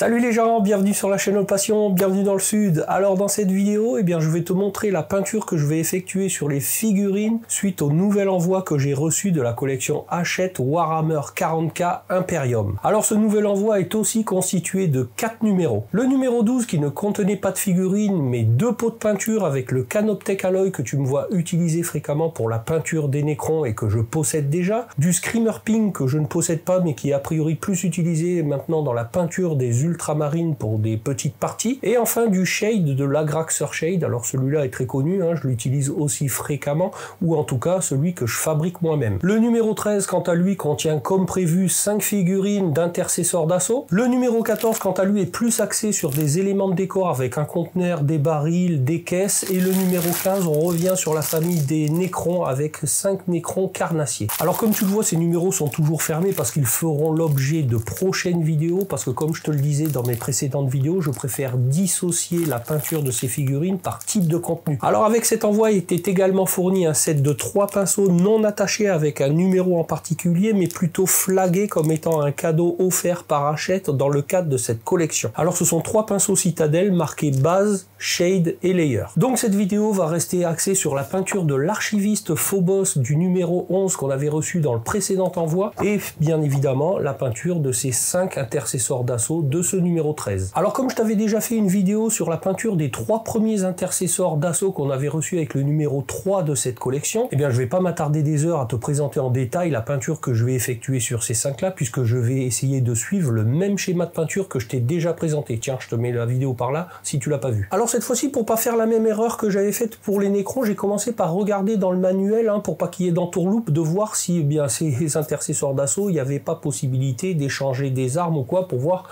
Salut les gens, bienvenue sur la chaîne Passion, bienvenue dans le sud. Alors dans cette vidéo, je vais te montrer la peinture que je vais effectuer sur les figurines suite au nouvel envoi que j'ai reçu de la collection Hachette Warhammer 40K Imperium. Alors ce nouvel envoi est aussi constitué de 4 numéros. Le numéro 12 qui ne contenait pas de figurines mais 2 pots de peinture avec le Canoptech Alloy que tu me vois utiliser fréquemment pour la peinture des Necrons et que je possède déjà, du Screamer Pink que je ne possède pas mais qui est a priori plus utilisé maintenant dans la peinture des ultramarines pour des petites parties, et enfin du shade de l'Agrax Shade. Alors celui-là est très connu, je l'utilise aussi fréquemment, ou en tout cas celui que je fabrique moi-même. Le numéro 13 quant à lui contient comme prévu 5 figurines d'intercesseurs d'assaut. Le numéro 14 quant à lui est plus axé sur des éléments de décor avec un conteneur, des barils, des caisses, et le numéro 15 on revient sur la famille des Necrons avec 5 Necrons carnassiers. Alors comme tu le vois, ces numéros sont toujours fermés parce qu'ils feront l'objet de prochaines vidéos, parce que comme je te le disais dans mes précédentes vidéos, je préfère dissocier la peinture de ces figurines par type de contenu. Alors avec cet envoi était également fourni un set de 3 pinceaux non attachés avec un numéro en particulier, mais plutôt flagués comme étant un cadeau offert par Hachette dans le cadre de cette collection. Alors ce sont 3 pinceaux citadelle marqués base, shade et layer. Donc cette vidéo va rester axée sur la peinture de l'archiviste Phobos du numéro 11 qu'on avait reçu dans le précédent envoi, et bien évidemment la peinture de ces 5 intercesseurs d'assaut de ce numéro 13. Alors comme je t'avais déjà fait une vidéo sur la peinture des 3 premiers intercesseurs d'assaut qu'on avait reçu avec le numéro 3 de cette collection, je vais pas m'attarder des heures à te présenter en détail la peinture que je vais effectuer sur ces 5 là, puisque je vais essayer de suivre le même schéma de peinture que je t'ai déjà présenté. Tiens, je te mets la vidéo par là si tu l'as pas vu. Alors cette fois-ci, pour pas faire la même erreur que j'avais faite pour les Necrons, j'ai commencé par regarder dans le manuel, pour pas qu'il y ait d'entourloupe, de voir si ces intercesseurs d'assaut, il n'y avait pas possibilité d'échanger des armes ou quoi, pour voir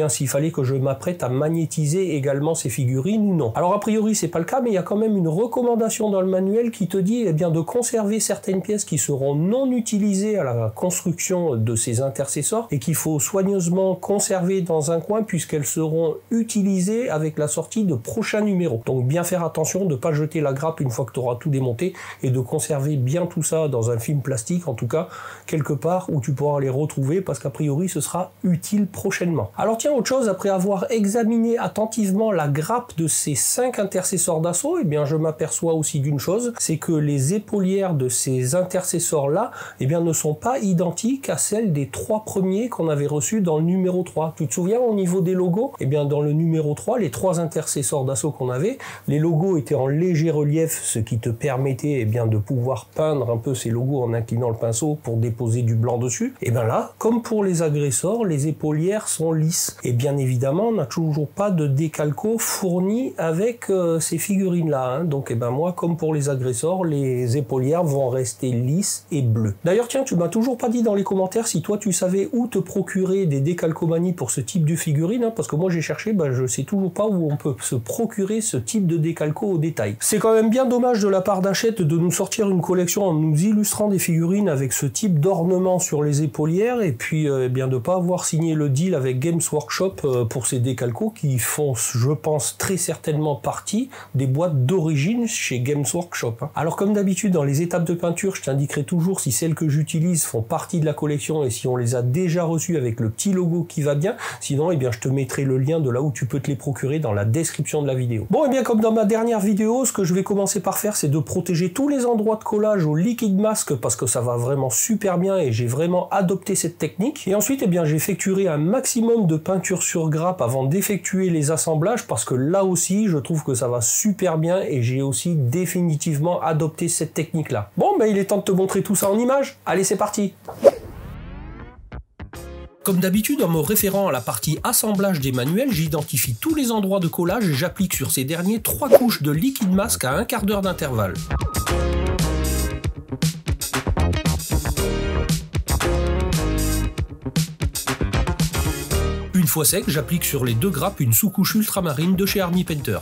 s'il fallait que je m'apprête à magnétiser également ces figurines ou non. Alors a priori c'est pas le cas, mais il y a quand même une recommandation dans le manuel qui te dit de conserver certaines pièces qui seront non utilisées à la construction de ces intercesseurs et qu'il faut soigneusement conserver dans un coin puisqu'elles seront utilisées avec la sortie de prochains numéros. Donc bien faire attention de ne pas jeter la grappe une fois que tu auras tout démonté et de conserver bien tout ça dans un film plastique, en tout cas quelque part où tu pourras les retrouver, parce qu'a priori ce sera utile prochainement. Alors tiens, autre chose, après avoir examiné attentivement la grappe de ces 5 intercesseurs d'assaut, je m'aperçois aussi d'une chose, c'est que les épaulières de ces intercesseurs là ne sont pas identiques à celles des 3 premiers qu'on avait reçus dans le numéro 3. Tu te souviens au niveau des logos, dans le numéro 3, les 3 intercesseurs d'assaut qu'on avait, les logos étaient en léger relief, ce qui te permettait de pouvoir peindre un peu ces logos en inclinant le pinceau pour déposer du blanc dessus. Et là, comme pour les agresseurs, les épaulières sont lisses. Et bien évidemment, on n'a toujours pas de décalco fourni avec ces figurines-là. Donc moi, comme pour les agresseurs, les épaulières vont rester lisses et bleues. D'ailleurs, tiens, tu m'as toujours pas dit dans les commentaires si toi tu savais où te procurer des décalcomanies pour ce type de figurine, parce que moi j'ai cherché, je sais toujours pas où on peut se procurer ce type de décalco au détail. C'est quand même bien dommage de la part d'Hachette de nous sortir une collection en nous illustrant des figurines avec ce type d'ornement sur les épaulières, et puis de pas avoir signé le deal avec Games Workshop pour ces décalcos qui font, je pense, très certainement partie des boîtes d'origine chez Games Workshop. Alors comme d'habitude dans les étapes de peinture, je t'indiquerai toujours si celles que j'utilise font partie de la collection et si on les a déjà reçues avec le petit logo qui va bien. Sinon, je te mettrai le lien de là où tu peux te les procurer dans la description de la vidéo. Bon, comme dans ma dernière vidéo, ce que je vais commencer par faire, c'est de protéger tous les endroits de collage au liquide mask parce que ça va vraiment super bien et j'ai vraiment adopté cette technique. Et ensuite, j'effectuerai un maximum de peinture sur grappe avant d'effectuer les assemblages parce que là aussi, je trouve que ça va super bien et j'ai aussi définitivement adopté cette technique-là. Bon, il est temps de te montrer tout ça en images. Allez, c'est parti! Comme d'habitude, en me référant à la partie assemblage des manuels, j'identifie tous les endroits de collage et j'applique sur ces derniers 3 couches de liquide masque à 1/4 d'heure d'intervalle. Une fois sec, j'applique sur les 2 grappes une sous-couche ultramarine de chez Army Painter.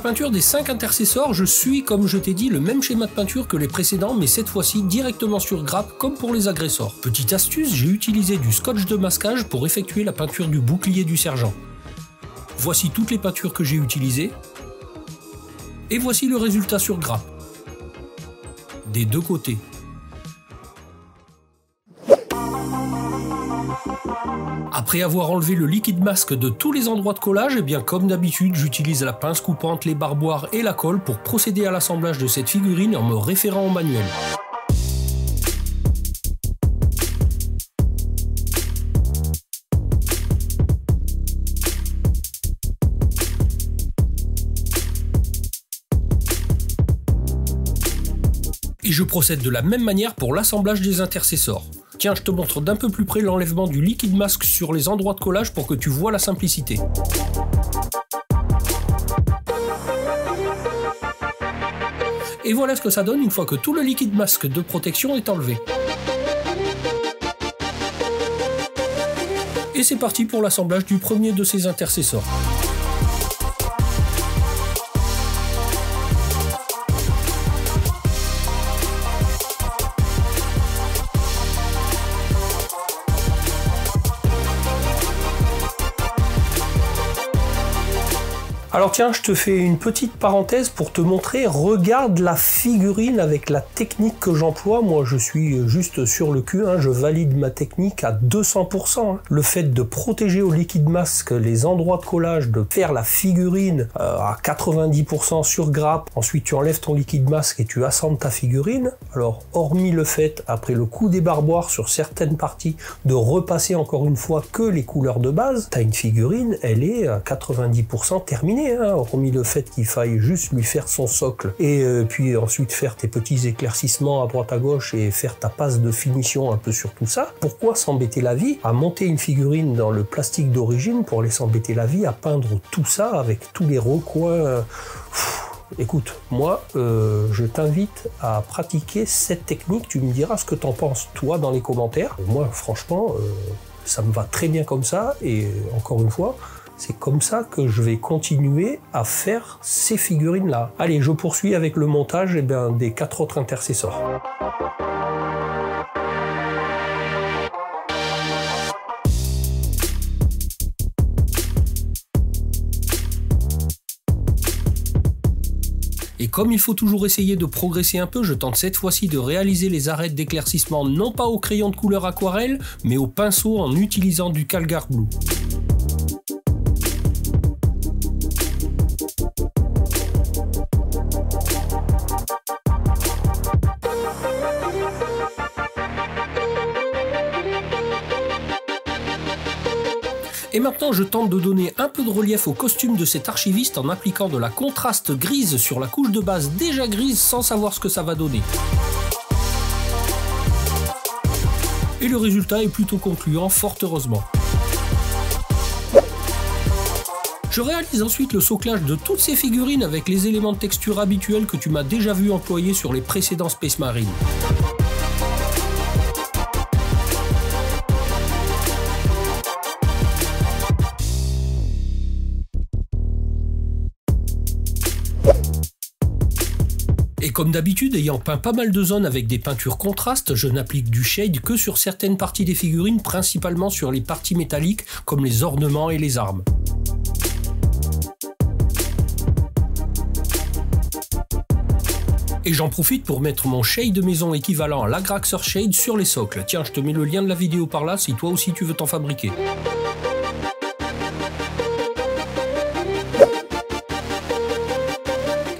peinture des 5 intercesseurs, je suis, comme je t'ai dit, le même schéma de peinture que les précédents, mais cette fois-ci directement sur grappe, comme pour les agresseurs. Petite astuce, j'ai utilisé du scotch de masquage pour effectuer la peinture du bouclier du sergent. Voici toutes les peintures que j'ai utilisées, et voici le résultat sur grappe, des deux côtés. Après avoir enlevé le liquide masque de tous les endroits de collage, et bien comme d'habitude, j'utilise la pince coupante, les barboires et la colle pour procéder à l'assemblage de cette figurine en me référant au manuel. Et je procède de la même manière pour l'assemblage des intercesseurs. Tiens, je te montre d'un peu plus près l'enlèvement du liquide masque sur les endroits de collage pour que tu vois la simplicité. Et voilà ce que ça donne une fois que tout le liquide masque de protection est enlevé. Et c'est parti pour l'assemblage du premier de ces intercesseurs. Alors tiens, je te fais une petite parenthèse pour te montrer, regarde la figurine avec la technique que j'emploie. Moi je suis juste sur le cul, hein, je valide ma technique à 200%. Hein. Le fait de protéger au liquide masque les endroits de collage, de faire la figurine à 90% sur grappe, ensuite tu enlèves ton liquide masque et tu assembles ta figurine. Alors hormis le fait, après le coup des barboires sur certaines parties, de repasser encore une fois que les couleurs de base, tu as une figurine, elle est à 90% terminée. Hormis le fait qu'il faille juste lui faire son socle et puis ensuite faire tes petits éclaircissements à droite à gauche et faire ta passe de finition un peu sur tout ça. Pourquoi s'embêter la vie à monter une figurine dans le plastique d'origine pour aller s'embêter la vie à peindre tout ça avec tous les recoins? Écoute, moi, je t'invite à pratiquer cette technique. Tu me diras ce que t'en penses, toi, dans les commentaires. Moi, franchement, ça me va très bien comme ça. Et encore une fois, c'est comme ça que je vais continuer à faire ces figurines-là. Allez, je poursuis avec le montage des 4 autres intercesseurs. Et comme il faut toujours essayer de progresser un peu, je tente cette fois-ci de réaliser les arêtes d'éclaircissement non pas au crayon de couleur aquarelle, mais au pinceau en utilisant du Calgar Blue. Et maintenant, je tente de donner un peu de relief au costume de cet archiviste en appliquant de la contraste grise sur la couche de base déjà grise sans savoir ce que ça va donner. Et le résultat est plutôt concluant, fort heureusement. Je réalise ensuite le soclage de toutes ces figurines avec les éléments de texture habituels que tu m'as déjà vu employer sur les précédents Space Marine. Et comme d'habitude, ayant peint pas mal de zones avec des peintures contrastes, je n'applique du shade que sur certaines parties des figurines, principalement sur les parties métalliques comme les ornements et les armes. Et j'en profite pour mettre mon shade de maison équivalent à l'Agraxer Shade sur les socles. Tiens, je te mets le lien de la vidéo par là si toi aussi tu veux t'en fabriquer.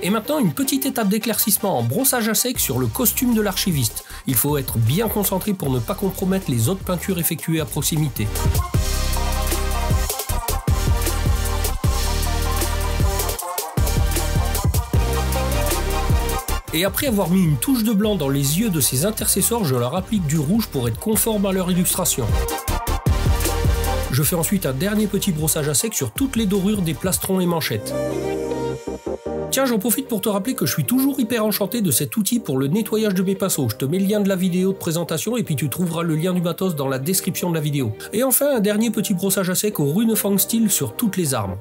Et maintenant, une petite étape d'éclaircissement en brossage à sec sur le costume de l'archiviste. Il faut être bien concentré pour ne pas compromettre les autres peintures effectuées à proximité. Et après avoir mis une touche de blanc dans les yeux de ces intercesseurs, je leur applique du rouge pour être conforme à leur illustration. Je fais ensuite un dernier petit brossage à sec sur toutes les dorures des plastrons et manchettes. Tiens, j'en profite pour te rappeler que je suis toujours hyper enchanté de cet outil pour le nettoyage de mes pinceaux. Je te mets le lien de la vidéo de présentation et puis tu trouveras le lien du matos dans la description de la vidéo. Et enfin, un dernier petit brossage à sec au Runefang Steel sur toutes les armes.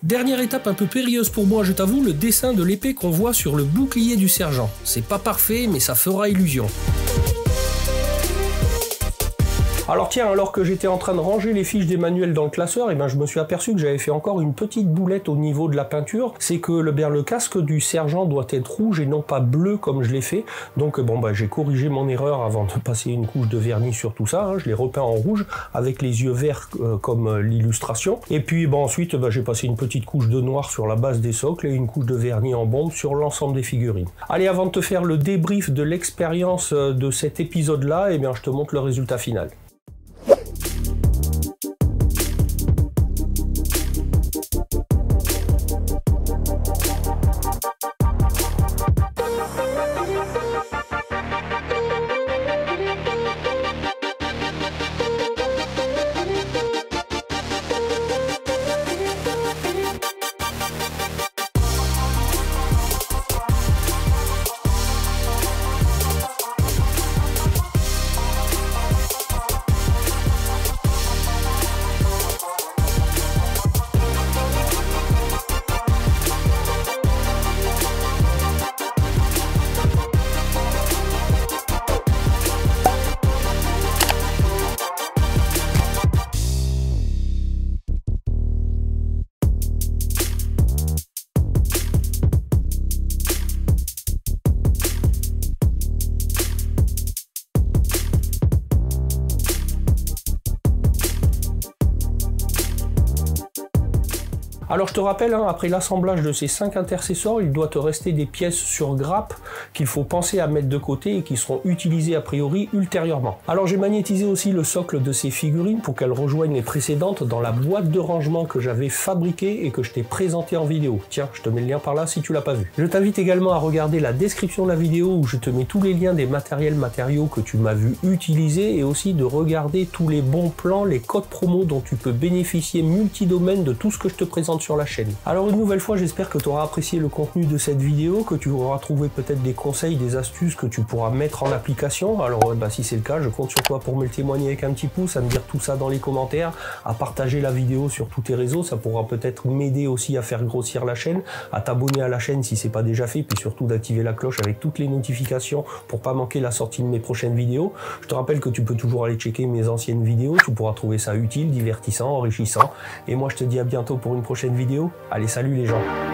Dernière étape un peu périlleuse pour moi, je t'avoue, le dessin de l'épée qu'on voit sur le bouclier du sergent. C'est pas parfait, mais ça fera illusion. Alors tiens, alors que j'étais en train de ranger les fiches des manuels dans le classeur, je me suis aperçu que j'avais fait encore une petite boulette au niveau de la peinture. C'est que le casque du sergent doit être rouge et non pas bleu comme je l'ai fait. Donc j'ai corrigé mon erreur avant de passer une couche de vernis sur tout ça. Je l'ai repeint en rouge avec les yeux verts comme l'illustration. Et puis ensuite j'ai passé une petite couche de noir sur la base des socles et une couche de vernis en bombe sur l'ensemble des figurines. Allez, avant de te faire le débrief de l'expérience de cet épisode-là, je te montre le résultat final. Alors je te rappelle, après l'assemblage de ces 5 intercesseurs, il doit te rester des pièces sur grappe qu'il faut penser à mettre de côté et qui seront utilisées a priori ultérieurement. Alors j'ai magnétisé aussi le socle de ces figurines pour qu'elles rejoignent les précédentes dans la boîte de rangement que j'avais fabriquée et que je t'ai présentée en vidéo. Tiens, je te mets le lien par là si tu l'as pas vu. Je t'invite également à regarder la description de la vidéo où je te mets tous les liens des matériaux que tu m'as vu utiliser et aussi de regarder tous les bons plans, les codes promo dont tu peux bénéficier multidomaine de tout ce que je te présente sur la chaîne. Alors une nouvelle fois, j'espère que tu auras apprécié le contenu de cette vidéo, que tu auras trouvé peut-être des conseils, des astuces que tu pourras mettre en application. Alors si c'est le cas, je compte sur toi pour me le témoigner avec un petit pouce, à me dire tout ça dans les commentaires, à partager la vidéo sur tous tes réseaux, ça pourra peut-être m'aider aussi à faire grossir la chaîne, à t'abonner à la chaîne si c'est pas déjà fait, puis surtout d'activer la cloche avec toutes les notifications pour pas manquer la sortie de mes prochaines vidéos. Je te rappelle que tu peux toujours aller checker mes anciennes vidéos, tu pourras trouver ça utile, divertissant, enrichissant. Et moi je te dis à bientôt pour une prochaine vidéo. Allez, salut les gens!